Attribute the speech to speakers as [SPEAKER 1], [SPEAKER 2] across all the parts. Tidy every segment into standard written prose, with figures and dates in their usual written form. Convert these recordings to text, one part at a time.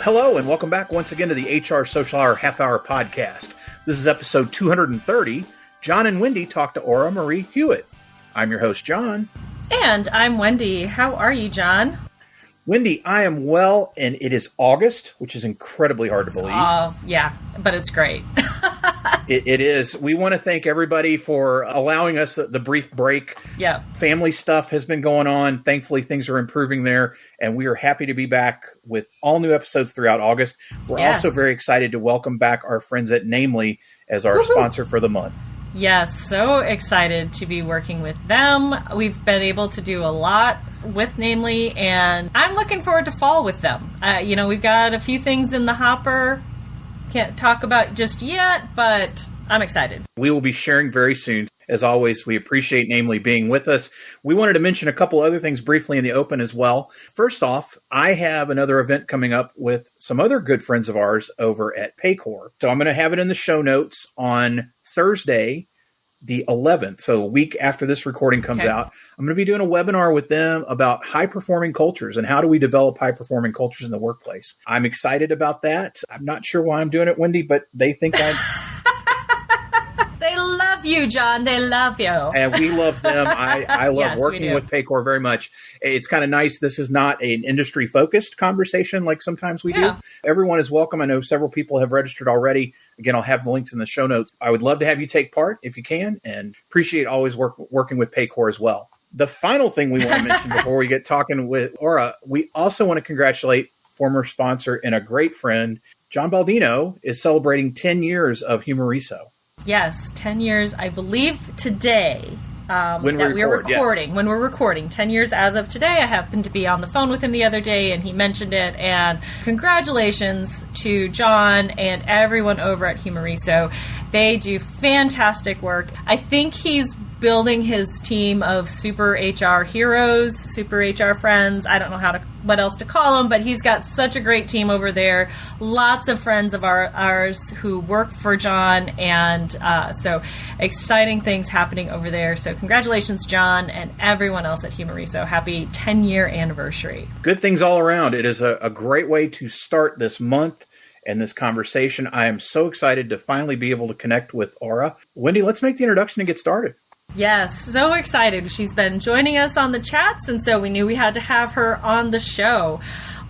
[SPEAKER 1] Hello, and welcome back once again to the HR Social Hour Half Hour Podcast. This is episode 230. John and Wendy talk to Aura María Huot. I'm your host, John.
[SPEAKER 2] And I'm Wendy. How are you, John?
[SPEAKER 1] Wendy, I am well, and it is August, which is incredibly hard to believe.
[SPEAKER 2] Yeah, but it's great.
[SPEAKER 1] It is. We want to thank everybody for allowing us the brief break.
[SPEAKER 2] Yeah.
[SPEAKER 1] Family stuff has been going on. Thankfully, things are improving there, and we are happy to be back with all new episodes throughout August. We're also very excited to welcome back our friends at Namely as our sponsor for the month.
[SPEAKER 2] Yes, so excited to be working with them. We've been able to do a lot with Namely, and I'm looking forward to fall with them. We've got a few things in the hopper. Can't talk about just yet, but I'm excited.
[SPEAKER 1] We will be sharing very soon. As always, we appreciate Namely being with us. We wanted to mention a couple other things briefly in the open as well. First off, I have another event coming up with some other good friends of ours over at Paycor. So I'm going to have it in the show notes on Thursday, the 11th, so a week after this recording comes out. I'm going to be doing a webinar with them about high-performing cultures and how do we develop high-performing cultures in the workplace. I'm excited about that. I'm not sure why I'm doing it, Wendy, but they think I'm...
[SPEAKER 2] They love you, John. They love you.
[SPEAKER 1] And we love them. I love working with Paycor very much. It's kind of nice. This is not an industry-focused conversation like sometimes we do. Everyone is welcome. I know several people have registered already. Again, I'll have the links in the show notes. I would love to have you take part if you can, and appreciate always working with Paycor as well. The final thing we want to mention before we get talking with Aura, we also want to congratulate former sponsor and a great friend, John Baldino is celebrating 10 years of Humoriso.
[SPEAKER 2] Yes, 10 years, I believe, today.
[SPEAKER 1] When we're
[SPEAKER 2] recording 10 years as of today. I happened to be on the phone with him the other day and he mentioned it, and congratulations to John and everyone over at Humoriso. They do fantastic work. I think he's building his team of super HR heroes, super HR friends. I don't know what else to call them, but he's got such a great team over there. Lots of friends of ours who work for John, and so exciting things happening over there. So congratulations, John, and everyone else at Humoriso. Happy 10-year anniversary.
[SPEAKER 1] Good things all around. It is a great way to start this month and this conversation. I am so excited to finally be able to connect with Aura. Wendy, let's make the introduction and get started.
[SPEAKER 2] Yes, so excited. She's been joining us on the chats, and so we knew we had to have her on the show.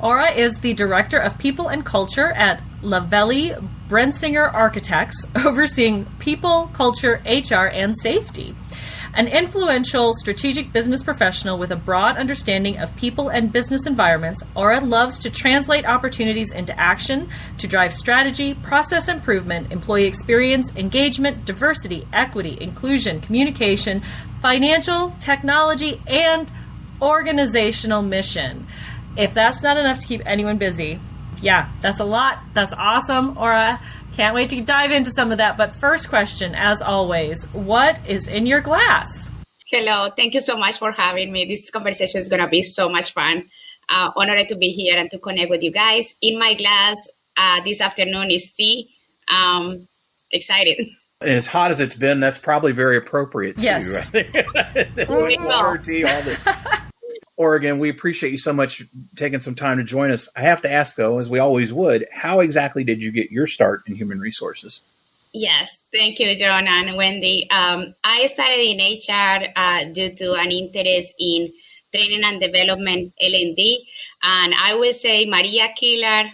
[SPEAKER 2] Aura is the Director of People and Culture at Lavallee Brensinger Architects, overseeing people, culture, HR, and safety. An influential strategic business professional with a broad understanding of people and business environments, Aura loves to translate opportunities into action to drive strategy, process improvement, employee experience, engagement, diversity, equity, inclusion, communication, financial, technology, and organizational mission. If that's not enough to keep anyone busy, yeah, that's a lot. That's awesome, Aura. Can't wait to dive into some of that. But first question, as always, what is in your glass?
[SPEAKER 3] Hello. Thank you so much for having me. This conversation is going to be so much fun. Honored to be here and to connect with you guys. In my glass this afternoon is tea. Excited.
[SPEAKER 1] And as hot as it's been, that's probably very appropriate to you, I think. Water, tea, all the... Oregon, we appreciate you so much taking some time to join us. I have to ask, though, as we always would, how exactly did you get your start in human resources?
[SPEAKER 3] Yes, thank you, John and Wendy. I started in HR due to an interest in training and development, L&D. And I will say Maria Killer,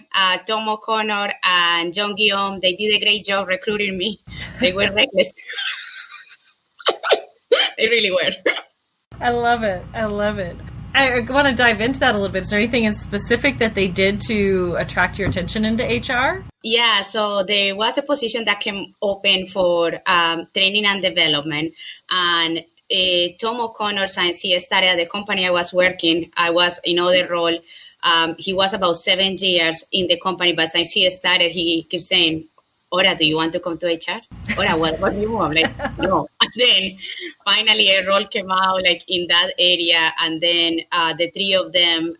[SPEAKER 3] Tom O'Connor, and John Guillaume, they did a great job recruiting me. They were reckless. They really were.
[SPEAKER 2] I love it. I love it. I want to dive into that a little bit. Is there anything in specific that they did to attract your attention into HR?
[SPEAKER 3] Yeah, so there was a position that came open for training and development. And Tom O'Connor, since he started at the company I was working, I was in other role. He was about 7 years in the company, but since he started, he kept saying, Aura, do you want to come to HR? Aura, what do you want? I'm like, no. And then finally a role came out like in that area. And then the three of them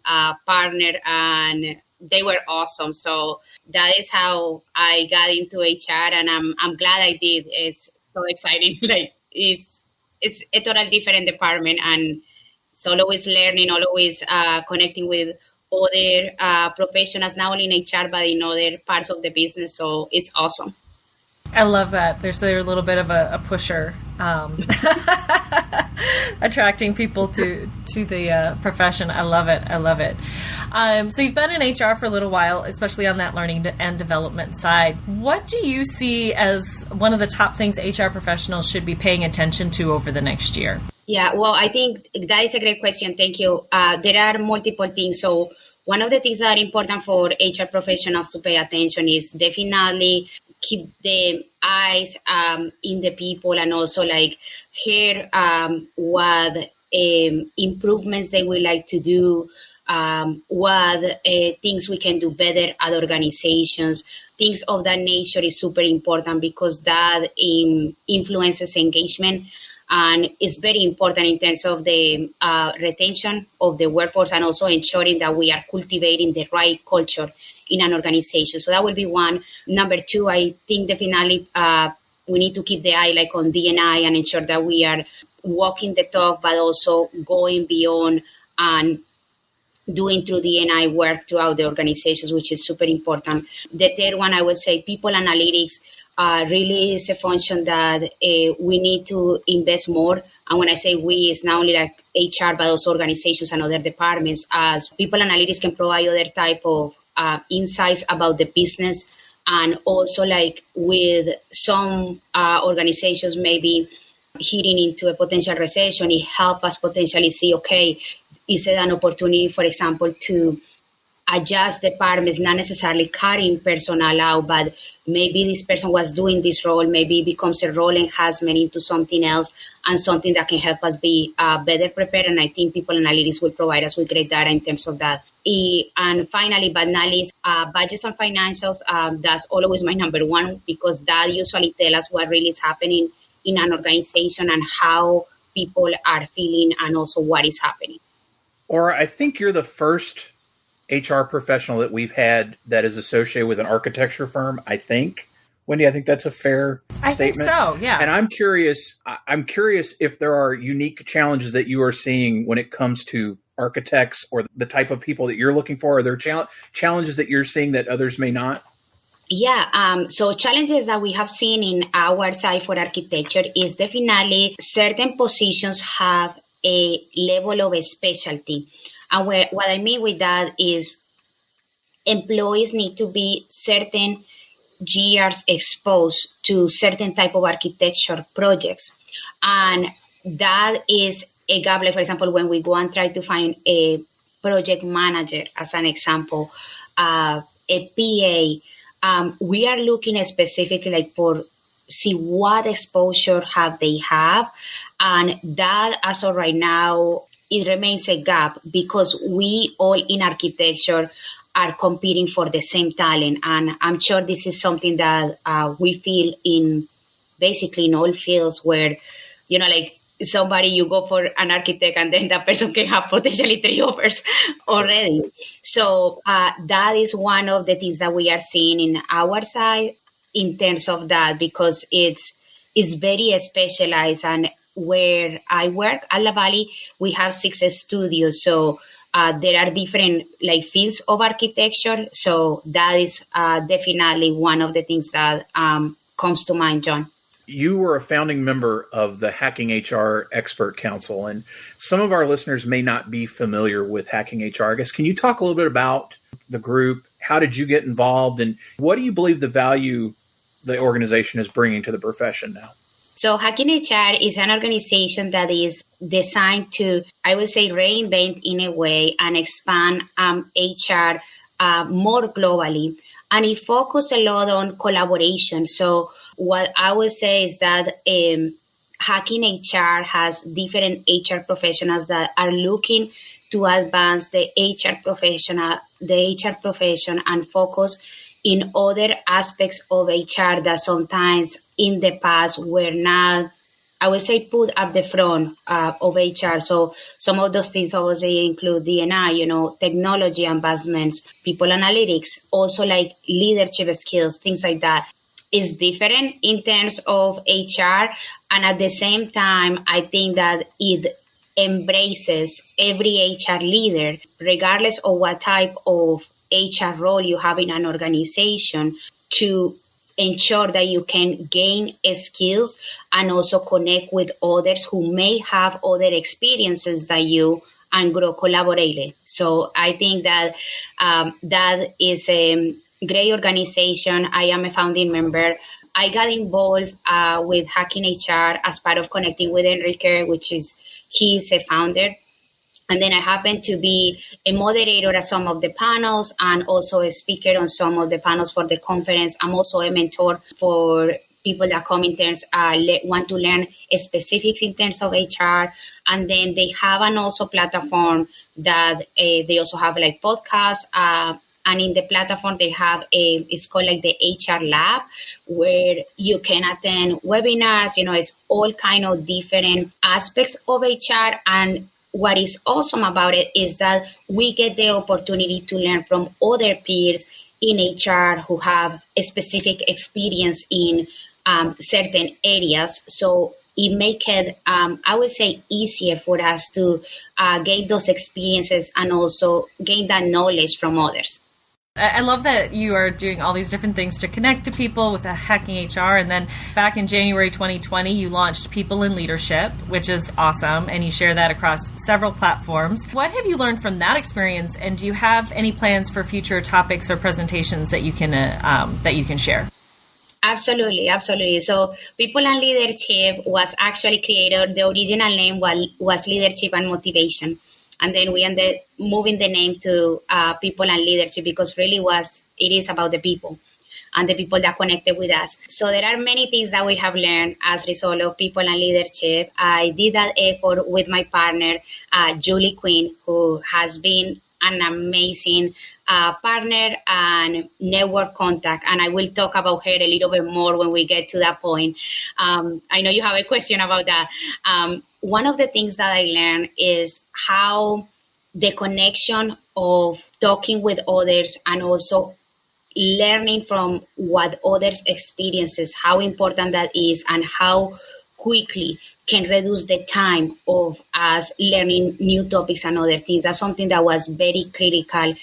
[SPEAKER 3] partnered and they were awesome. So that is how I got into HR, and I'm glad I did. It's so exciting. Like it's a total different department, and it's always learning, always connecting with other professionals, not only in HR, but in other parts of the business. So it's awesome.
[SPEAKER 2] I love that. They're a little bit of a pusher, attracting people to the profession. I love it. I love it. So you've been in HR for a little while, especially on that learning and development side. What do you see as one of the top things HR professionals should be paying attention to over the next year?
[SPEAKER 3] Yeah, well, I think that is a great question. Thank you. There are multiple things. So one of the things that are important for HR professionals to pay attention is definitely keep the eyes in the people, and also like hear what improvements they would like to do, what things we can do better at organizations. Things of that nature is super important because that influences engagement. And it's very important in terms of the retention of the workforce, and also ensuring that we are cultivating the right culture in an organization. So that will be one. Number two, I think definitely we need to keep the eye like on D&I and ensure that we are walking the talk, but also going beyond and doing through D&I work throughout the organizations, which is super important. The third one, I would say people analytics. Really is a function that we need to invest more. And when I say we, it's not only like HR, but also organizations and other departments, as people analytics can provide other type of insights about the business. And also like with some organizations maybe hitting into a potential recession, it helps us potentially see, okay, is it an opportunity, for example, to adjust departments, not necessarily cutting personnel out, but maybe this person was doing this role, maybe it becomes a role enhancement into something else, and something that can help us be better prepared. And I think people analytics will provide us with great data in terms of that. And finally, but not least, budgets and financials. That's always my number one, because that usually tell us what really is happening in an organization and how people are feeling, and also what is happening.
[SPEAKER 1] Aura, I think you're the first HR professional that we've had that is associated with an architecture firm, I think. Wendy, I think that's a fair statement.
[SPEAKER 2] I think so, yeah.
[SPEAKER 1] And I'm curious if there are unique challenges that you are seeing when it comes to architects, or the type of people that you're looking for. Are there challenges that you're seeing that others may not?
[SPEAKER 3] Yeah, so challenges that we have seen in our side for architecture is definitely certain positions have a level of a specialty. And what I mean with that is employees need to be certain years exposed to certain type of architecture projects. And that is a gap. Like, for example, when we go and try to find a project manager, as an example, a PA, we are looking specifically like for see what exposure have they have. And that, as of right now, it remains a gap, because we all in architecture are competing for the same talent. And I'm sure this is something that we feel in basically in all fields, where, you know, like somebody, you go for an architect and then that person can have potentially 3 offers already. So that is one of the things that we are seeing in our side in terms of that, because it's very specialized. And where I work at Lavallee, we have 6 studios. So there are different like fields of architecture. So that is definitely one of the things that comes to mind, John.
[SPEAKER 1] You were a founding member of the Hacking HR Expert Council, and some of our listeners may not be familiar with Hacking HR. I guess, can you talk a little bit about the group? How did you get involved, and what do you believe the value the organization is bringing to the profession now?
[SPEAKER 3] So Hacking HR is an organization that is designed to, I would say, reinvent in a way and expand HR more globally. And it focuses a lot on collaboration. So what I would say is that Hacking HR has different HR professionals that are looking to advance the HR profession and focus in other aspects of HR that sometimes in the past were not, I would say, put at the front of HR. So some of those things obviously include D&I, technology advancements, people analytics, also like leadership skills, things like that. It's different in terms of HR. And at the same time, I think that it embraces every HR leader, regardless of what type of HR role you have in an organization, to ensure that you can gain skills and also connect with others who may have other experiences than you and grow collaboratively. So I think that that is a great organization. I am a founding member. I got involved with Hacking HR as part of connecting with Enrique, he's a founder. And then I happen to be a moderator at some of the panels and also a speaker on some of the panels for the conference. I'm also a mentor for people that come in terms, want to learn specifics in terms of HR. And then they have an also platform that they also have like podcasts. And in the platform, they have it's called like the HR Lab, where you can attend webinars. It's all kind of different aspects of HR. And what is awesome about it is that we get the opportunity to learn from other peers in HR who have a specific experience in certain areas. So it makes it, I would say, easier for us to gain those experiences and also gain that knowledge from others.
[SPEAKER 2] I love that you are doing all these different things to connect to people with Hacking HR. And then back in January 2020, you launched People in Leadership, which is awesome. And you share that across several platforms. What have you learned from that experience? And do you have any plans for future topics or presentations that you can share?
[SPEAKER 3] Absolutely. So People and Leadership was actually created. The original name was Leadership and Motivation. And then we ended moving the name to People and Leadership because really it is about the people and the people that connected with us. So there are many things that we have learned as a result of People and Leadership. I did that effort with my partner, Julie Quinn, who has been an amazing partner and network contact. And I will talk about her a little bit more when we get to that point. I know you have a question about that. One of the things that I learned is how the connection of talking with others and also learning from what others experiences, how important that is and how quickly can reduce the time of us learning new topics and other things. That's something that was very critical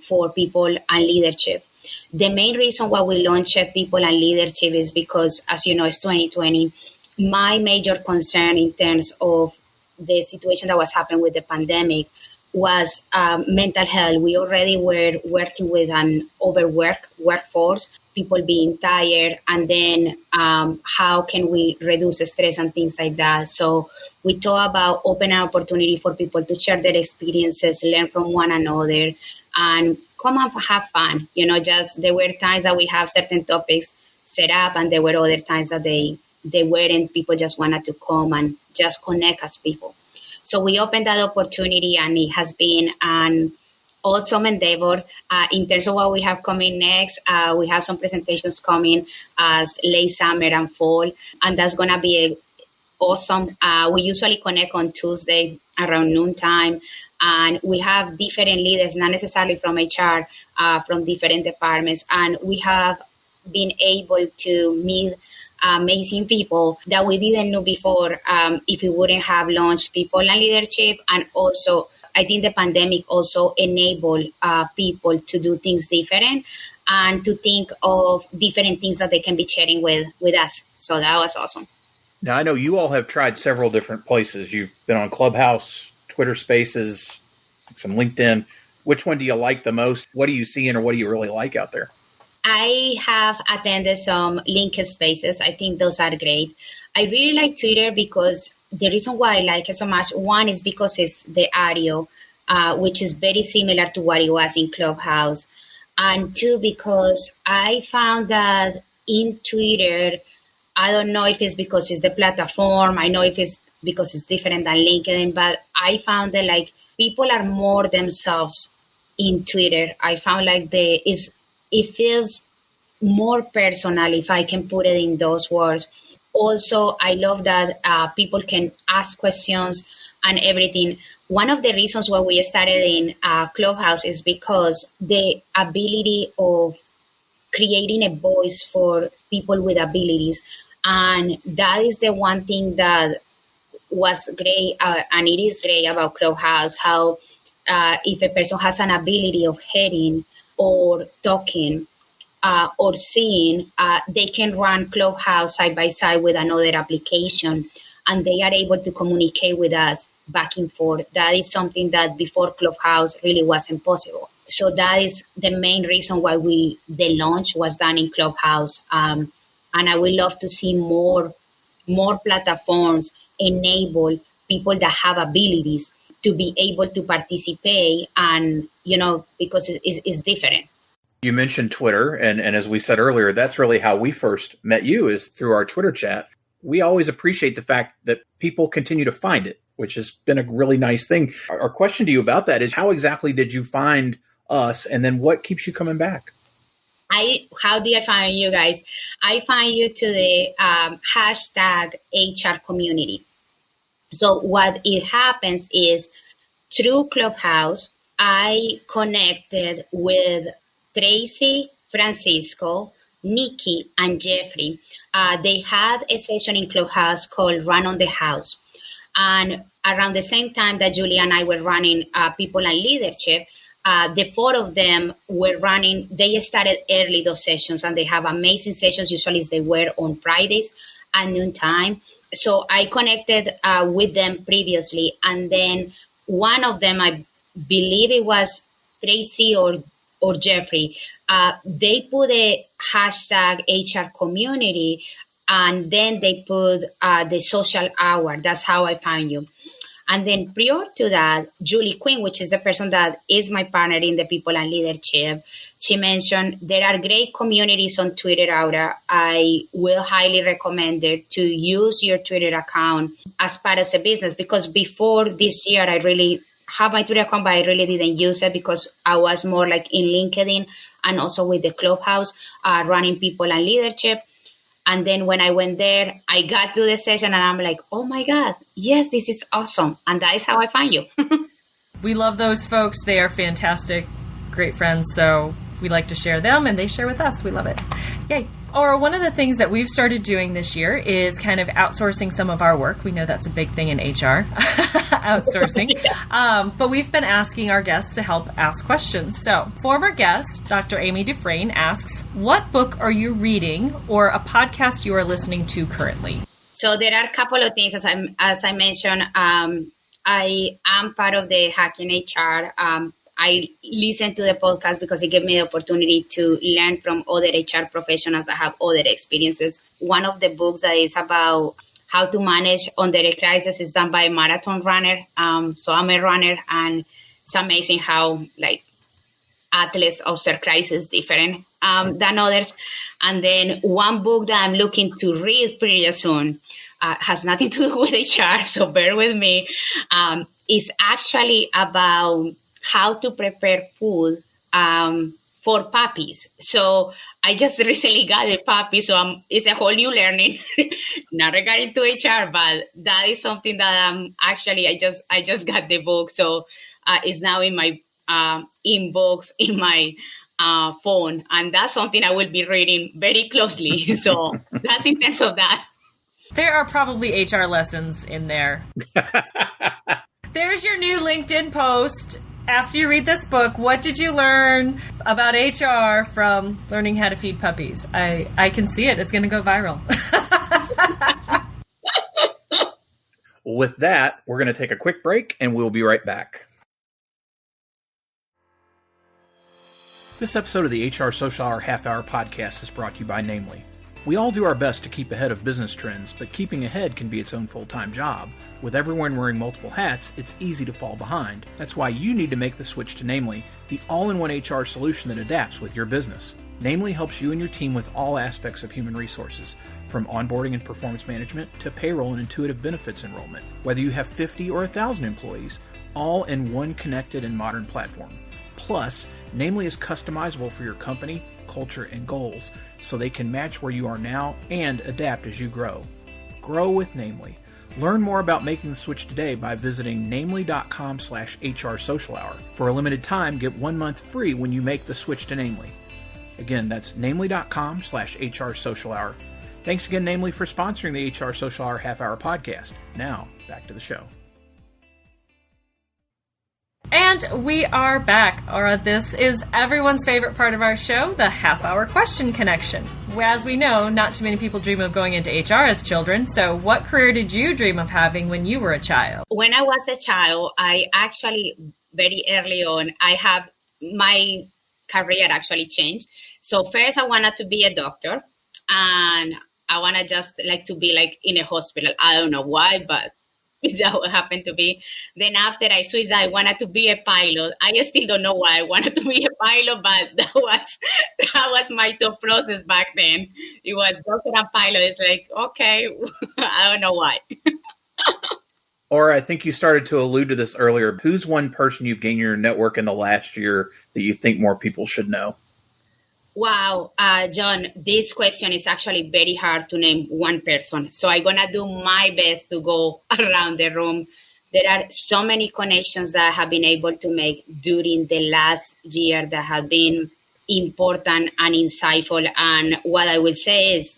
[SPEAKER 3] for People and Leadership. The main reason why we launched People and Leadership is because, as you know, it's 2020. My major concern in terms of the situation that was happening with the pandemic was mental health. We already were working with an overworked workforce, people being tired, and then how can we reduce the stress and things like that. So we talk about open an opportunity for people to share their experiences, learn from one another, and come and have fun. There were times that we have certain topics set up, and there were other times that they weren't. People just wanted to come and just connect as people. So we opened that opportunity, and it has been an awesome endeavor. In terms of what we have coming next, we have some presentations coming as late summer and fall, and that's going to be awesome. We usually connect on Tuesday around noontime, and we have different leaders, not necessarily from HR, from different departments, and we have been able to meet amazing people that we didn't know before if we wouldn't have launched People and Leadership. And also, I think the pandemic also enabled people to do things different and to think of different things that they can be sharing with us. So that was awesome.
[SPEAKER 1] Now, I know you all have tried several different places. You've been on Clubhouse, Twitter Spaces, some LinkedIn. Which one do you like the most? What are you seeing, or what do you really like out there?
[SPEAKER 3] I have attended some LinkedIn Spaces. I think those are great. I really like Twitter because the reason why I like it so much, one is because it's the audio, which is very similar to what it was in Clubhouse. And two, because I found that in Twitter, I don't know if it's because it's the platform. I know if it's because it's different than LinkedIn, but I found that people are more themselves in Twitter. I found it feels more personal, if I can put it in those words. Also, I love that people can ask questions and everything. One of the reasons why we started in Clubhouse is because the ability of creating a voice for people with abilities. And that is the one thing that was great, and it is great about Clubhouse, how if a person has an ability of hearing or talking or seeing, they can run Clubhouse side by side with another application, and they are able to communicate with us back and forth. That is something that before Clubhouse really wasn't possible. So that is the main reason why the launch was done in Clubhouse. And I would love to see more platforms enable people that have abilities to be able to participate, and, because it's different.
[SPEAKER 1] You mentioned Twitter, and as we said earlier, that's really how we first met you, is through our Twitter chat. We always appreciate the fact that people continue to find it, which has been a really nice thing. Our question to you about that is, how exactly did you find us, and then what keeps you coming back?
[SPEAKER 3] How did I find you guys? I find you to the hashtag HR community. So what it happens is, through Clubhouse, I connected with Tracy, Francisco, Nikki, and Jeffrey. They had a session in Clubhouse called Run on the House. And around the same time that Julie and I were running People and Leadership, the four of them were running. They started early, those sessions, and they have amazing sessions. Usually they were on Fridays at noontime. So I connected with them previously. And then one of them, I believe it was Tracy or Jeffrey, they put a hashtag HR community, and then they put the social hour. That's how I found you. And then prior to that, Julie Quinn, which is the person that is my partner in the People and Leadership, she mentioned there are great communities on Twitter, Aura. I will highly recommend it to use your Twitter account as part of the business, because before this year, I really have my Twitter account, but I really didn't use it because I was more like in LinkedIn and also with the Clubhouse, running People and Leadership. And then when I went there, I got to the session and I'm like, oh my God, yes, this is awesome. And that is how I find you.
[SPEAKER 2] We love those folks. They are fantastic, great friends. So we like to share them, and they share with us. We love it. Yay. Or one of the things that we've started doing this year is kind of outsourcing some of our work. We know that's a big thing in HR, outsourcing. But we've been asking our guests to help ask questions. So former guest, Dr. Amy Dufresne, asks, what book are you reading or a podcast you are listening to currently?
[SPEAKER 3] So there are a couple of things. As I mentioned, I am part of the Hacking HR. I listen to the podcast because it gave me the opportunity to learn from other HR professionals that have other experiences. One of the books that is about how to manage under a crisis is done by a marathon runner. So I'm a runner, and it's amazing how athletes observe crisis different than others. And then one book that I'm looking to read pretty soon has nothing to do with HR, so bear with me. Is actually about how to prepare food for puppies. So I just recently got a puppy, so it's a whole new learning, not regarding to HR, but that is something that I just got the book, so it's now in my inbox in my phone, and that's something I will be reading very closely. So that's in terms of that.
[SPEAKER 2] There are probably HR lessons in there. There's your new LinkedIn post. After you read this book, what did you learn about HR from learning how to feed puppies? I can see it. It's going to go viral.
[SPEAKER 1] With that, we're going to take a quick break, and we'll be right back. This episode of the HR Social Hour Half Hour podcast is brought to you by Namely. We all do our best to keep ahead of business trends, but keeping ahead can be its own full-time job. With everyone wearing multiple hats, it's easy to fall behind. That's why you need to make the switch to Namely, the all-in-one HR solution that adapts with your business. Namely helps you and your team with all aspects of human resources, from onboarding and performance management to payroll and intuitive benefits enrollment. Whether you have 50 or 1,000 employees, all in one connected and modern platform. Plus, Namely is customizable for your company, culture, and goals, so they can match where you are now and adapt as you grow. Grow with Namely. Learn more about making the switch today by visiting namely.com/HR Social Hour. For a limited time, get 1 month free when you make the switch to Namely. Again, that's namely.com/HR Social Hour. Thanks again, Namely, for sponsoring the HR Social Hour Half Hour podcast. Now, back to the show.
[SPEAKER 2] And we are back. Aura, this is everyone's favorite part of our show, the half-hour question connection. As we know, not too many people dream of going into HR as children. So what career did you dream of having when you were a child?
[SPEAKER 3] When I was a child, I actually, very early on, my career actually changed. So first I wanted to be a doctor, and I wanted just like to be like in a hospital. I don't know why, but that what happened to be. Then after I switched, I wanted to be a pilot. I still don't know why I wanted to be a pilot, but that was my thought process back then. It was doctor and pilot. It's like, okay, I don't know why.
[SPEAKER 1] Or I think you started to allude to this earlier. Who's one person you've gained your network in the last year that you think more people should know?
[SPEAKER 3] Wow, John, this question is actually very hard to name one person. So I'm going to do my best to go around the room. There are so many connections that I have been able to make during the last year that have been important and insightful. And what I would say is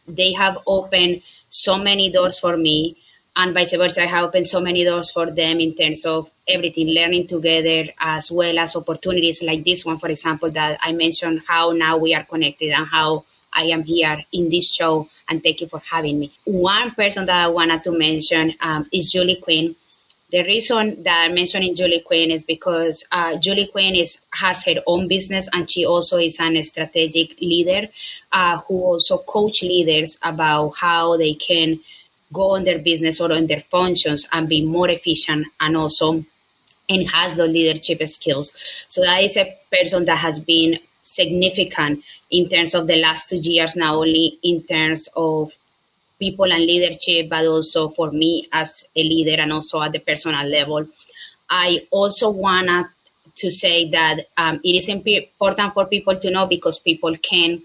[SPEAKER 3] they have opened so many doors for me, and vice versa. I have opened so many doors for them in terms of everything, learning together, as well as opportunities like this one, for example, that I mentioned, how now we are connected and how I am here in this show. And thank you for having me. One person that I wanted to mention is Julie Quinn. The reason that I'm mentioning Julie Quinn is because Julie Quinn has her own business, and she also is a strategic leader who also coach leaders about how they can go on their business or on their functions and be more efficient, and also enhance the leadership skills. So that is a person that has been significant in terms of the last 2 years, not only in terms of people and leadership, but also for me as a leader and also at the personal level. I also want to say that it is important for people to know, because people can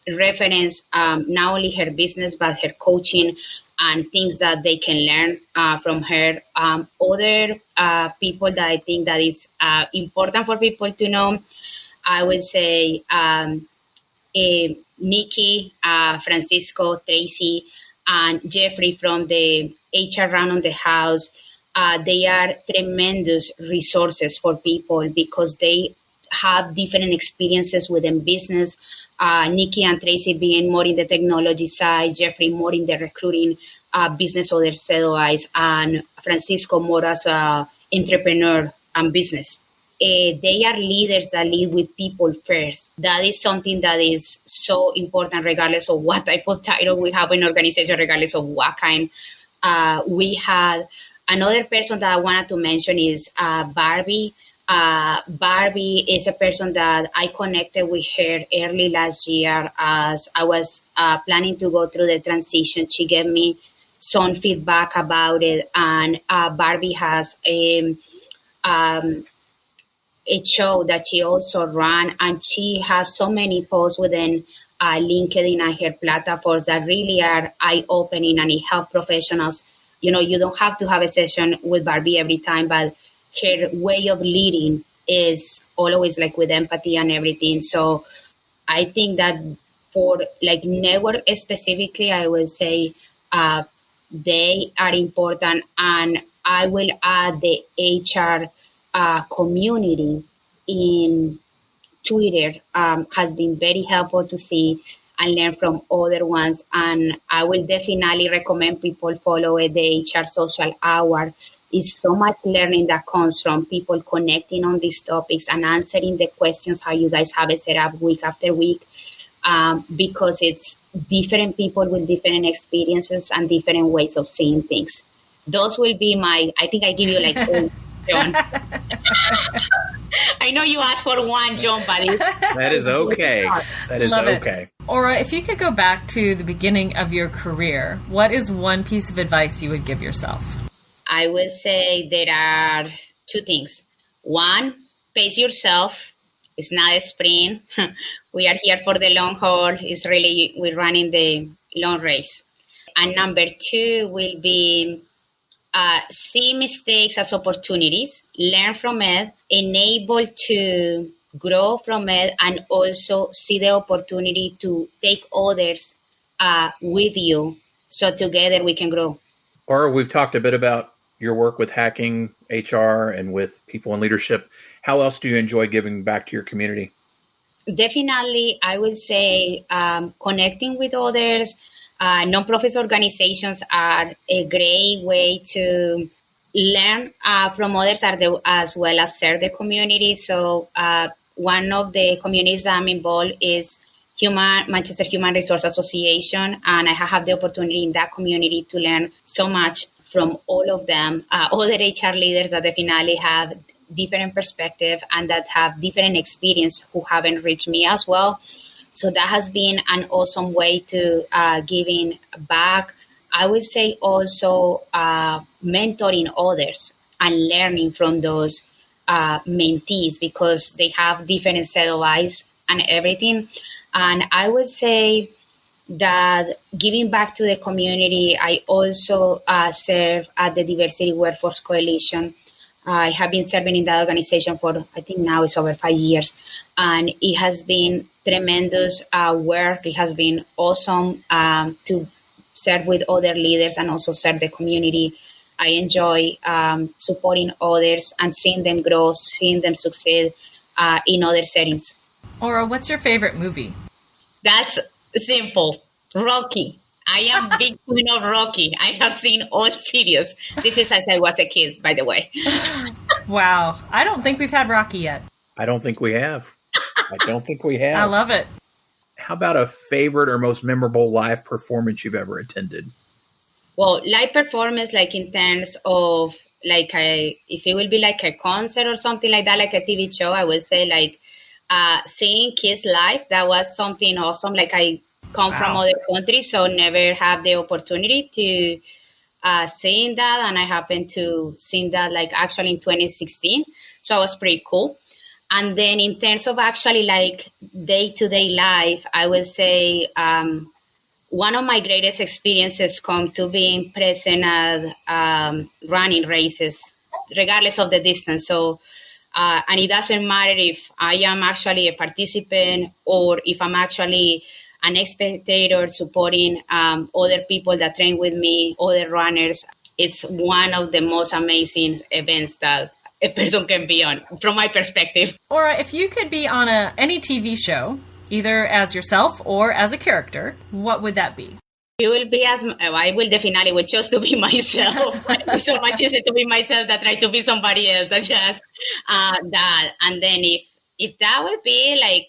[SPEAKER 3] reference not only her business, but her coaching and things that they can learn from her. Other people that I think that is important for people to know, I would say Nikki, Francisco, Tracy, and Jeffrey from the HR Round on the House. They are tremendous resources for people because they have different experiences within business. Nikki and Tracy being more in the technology side, Jeffrey more in the recruiting, business owner sales, and Francisco more as an entrepreneur and business. They are leaders that lead with people first. That is something that is so important, regardless of what type of title we have in organization, regardless of what kind. We had another person that I wanted to mention is Barbie. Barbie is a person that I connected with her early last year as I was planning to go through the transition. She gave me some feedback about it, and Barbie has a show that she also ran, and she has so many posts within LinkedIn and her platforms that really are eye-opening, and it helps professionals. You know, you don't have to have a session with Barbie every time, but her way of leading is always like with empathy and everything. So I think that for like network specifically, I will say they are important, and I will add the HR community in Twitter has been very helpful to see and learn from other ones. And I will definitely recommend people follow the HR Social Hour. It's so much learning that comes from people connecting on these topics and answering the questions how you guys have it set up week after week, because it's different people with different experiences and different ways of seeing things. Those will be I think I give you like John. I know you asked for one, John, but
[SPEAKER 1] that is okay. That is
[SPEAKER 2] Love
[SPEAKER 1] okay.
[SPEAKER 2] It. Aura, if you could go back to the beginning of your career, what is one piece of advice you would give yourself?
[SPEAKER 3] I would say there are two things. One, pace yourself. It's not a sprint. We are here for the long haul. It's really, we're running the long race. And number two will be see mistakes as opportunities, learn from it, enable to grow from it, and also see the opportunity to take others with you, so together we can grow.
[SPEAKER 1] Aura, we've talked a bit about your work with hacking, HR, and with people in leadership. How else do you enjoy giving back to your community?
[SPEAKER 3] Definitely, I would say connecting with others. Nonprofit organizations are a great way to learn from others as well as serve the community. So one of the communities I'm involved is Manchester Human Resource Association, and I have had the opportunity in that community to learn so much from all of them, other HR leaders that definitely have different perspective and that have different experience who haven't reached me as well. So that has been an awesome way to giving back. I would say also mentoring others and learning from those mentees, because they have different set of eyes and everything. And I would say that giving back to the community, I also serve at the Diversity Workforce Coalition. I have been serving in that organization for, I think now it's over 5 years. And it has been tremendous work. It has been awesome to serve with other leaders and also serve the community. I enjoy supporting others and seeing them grow, seeing them succeed in other settings.
[SPEAKER 2] Aura, what's your favorite movie?
[SPEAKER 3] That's simple. Rocky. I am big fan of Rocky. I have seen all series. This is as I was a kid, by the way.
[SPEAKER 2] Wow. I don't think we've had Rocky yet.
[SPEAKER 1] I don't think we have.
[SPEAKER 2] I love it.
[SPEAKER 1] How about a favorite or most memorable live performance you've ever attended?
[SPEAKER 3] Well, live performance, like in terms of if it will be like a concert or something like that, like a TV show, I would say like seeing Kiss live. That was something awesome. Like I come from other countries, so never have the opportunity to seeing that. And I happened to see that like actually in 2016. So it was pretty cool. And then in terms of actually like day-to-day life, I would say one of my greatest experiences come to being present at running races, regardless of the distance. So, and it doesn't matter if I am actually a participant or if I'm actually an spectator supporting other people that train with me, other runners. It's one of the most amazing events that a person can be on, from my perspective.
[SPEAKER 2] Aura, if you could be on any TV show, either as yourself or as a character, what would that be?
[SPEAKER 3] It will be I will definitely would choose to be myself. So much easier to be myself than try to be somebody else. That's just that. And then if that would be like,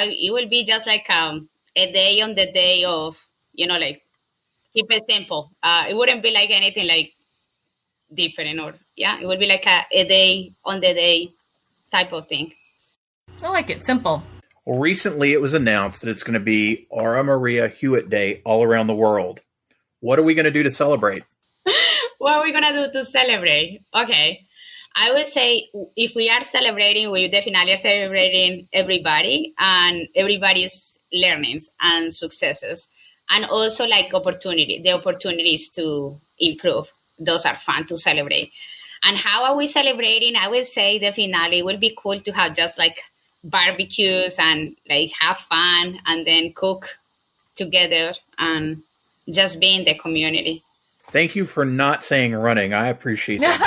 [SPEAKER 3] it will be just like a day on the day of, like keep it simple. It wouldn't be like anything like different it would be like a day on the day type of thing.
[SPEAKER 2] I like it. Simple.
[SPEAKER 1] Well, recently it was announced that it's going to be Aura María Huot Day all around the world. What are we going to do to celebrate?
[SPEAKER 3] What are we going to do to celebrate? Okay. I would say if we are celebrating, we definitely are celebrating everybody and everybody's learnings and successes. And also like the opportunities to improve. Those are fun to celebrate. And how are we celebrating? I would say definitely it would be cool to have just like barbecues and like have fun and then cook together and just be in the community.
[SPEAKER 1] Thank you for not saying running. I appreciate that.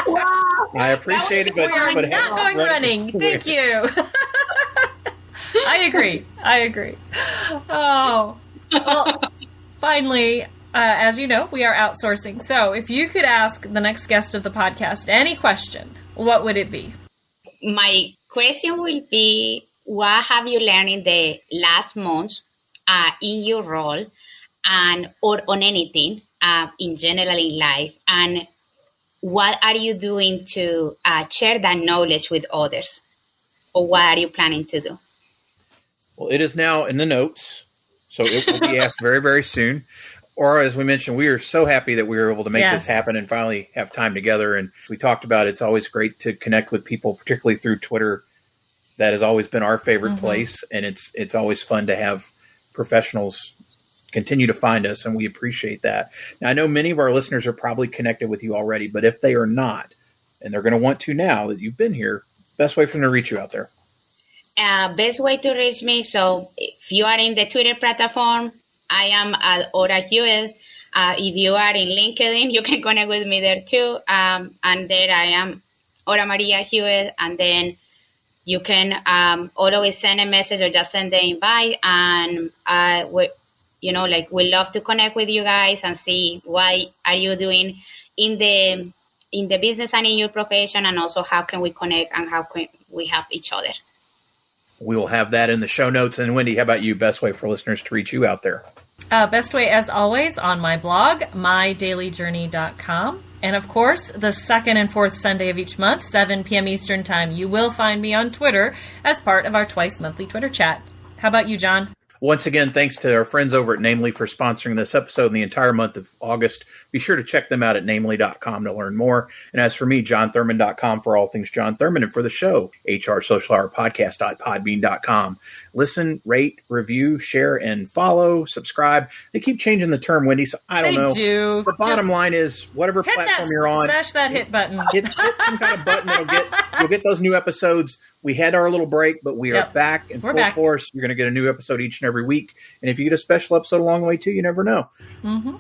[SPEAKER 1] Wow. I appreciate it, but
[SPEAKER 2] not going running. Thank you. I agree. Oh, well, finally, as you know, we are outsourcing. So if you could ask the next guest of the podcast any question, what would it be?
[SPEAKER 3] My question will be, what have you learned in the last month in your role or on anything in general in life? And what are you doing to share that knowledge with others? Or what are you planning to do?
[SPEAKER 1] Well, it is now in the notes, so it will be asked very, very soon. Aura, as we mentioned, we are so happy that we were able to make this happen and finally have time together. And we talked about it's always great to connect with people, particularly through Twitter. That has always been our favorite place. And it's always fun to have professionals continue to find us. And we appreciate that. Now, I know many of our listeners are probably connected with you already, but if they are not, and they're going to want to now that you've been here, best way for them to reach you out there.
[SPEAKER 3] Best way to reach me. So if you are in the Twitter platform, I am at Aura Huot. If you are in LinkedIn, you can connect with me there too. And there I am, Aura María Huot. And then you can always send a message or just send the invite. And we love to connect with you guys and see what are you doing in the business and in your profession, and also how can we connect and how can we help each other.
[SPEAKER 1] We will have that in the show notes. And Wendy, how about you? Best way for listeners to reach you out there?
[SPEAKER 2] Best way, as always, on my blog, mydailyjourney.com. And of course, the second and fourth Sunday of each month, 7 p.m. Eastern Time, you will find me on Twitter as part of our twice monthly Twitter chat. How about you, John?
[SPEAKER 1] Once again, thanks to our friends over at Namely for sponsoring this episode in the entire month of August. Be sure to check them out at namely.com to learn more. And as for me, johnthurman.com for all things John Thurman. And for the show, hrsocialhourpodcast.podbean.com. Listen, rate, review, share, and follow, subscribe. They keep changing the term, Wendy, so I don't know.
[SPEAKER 2] They do.
[SPEAKER 1] The bottom line is, whatever platform you're on,
[SPEAKER 2] smash that hit button.
[SPEAKER 1] Hit some kind of button. You'll get those new episodes. We had our little break, but we are back in full force. You're going to get a new episode each and every week. And if you get a special episode along the way, too, you never know.
[SPEAKER 2] Mm-hmm.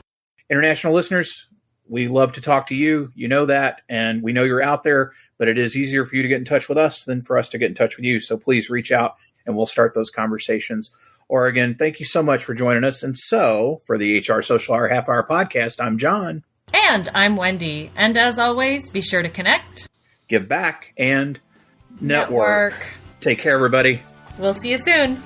[SPEAKER 1] International listeners, we love to talk to you. You know that. And we know you're out there, but it is easier for you to get in touch with us than for us to get in touch with you. So please reach out and we'll start those conversations. Or again, thank you so much for joining us. And so for the HR Social Hour Half Hour Podcast, I'm John.
[SPEAKER 2] And I'm Wendy. And as always, be sure to connect,
[SPEAKER 1] give back, and network. Take care, everybody.
[SPEAKER 2] We'll see you soon.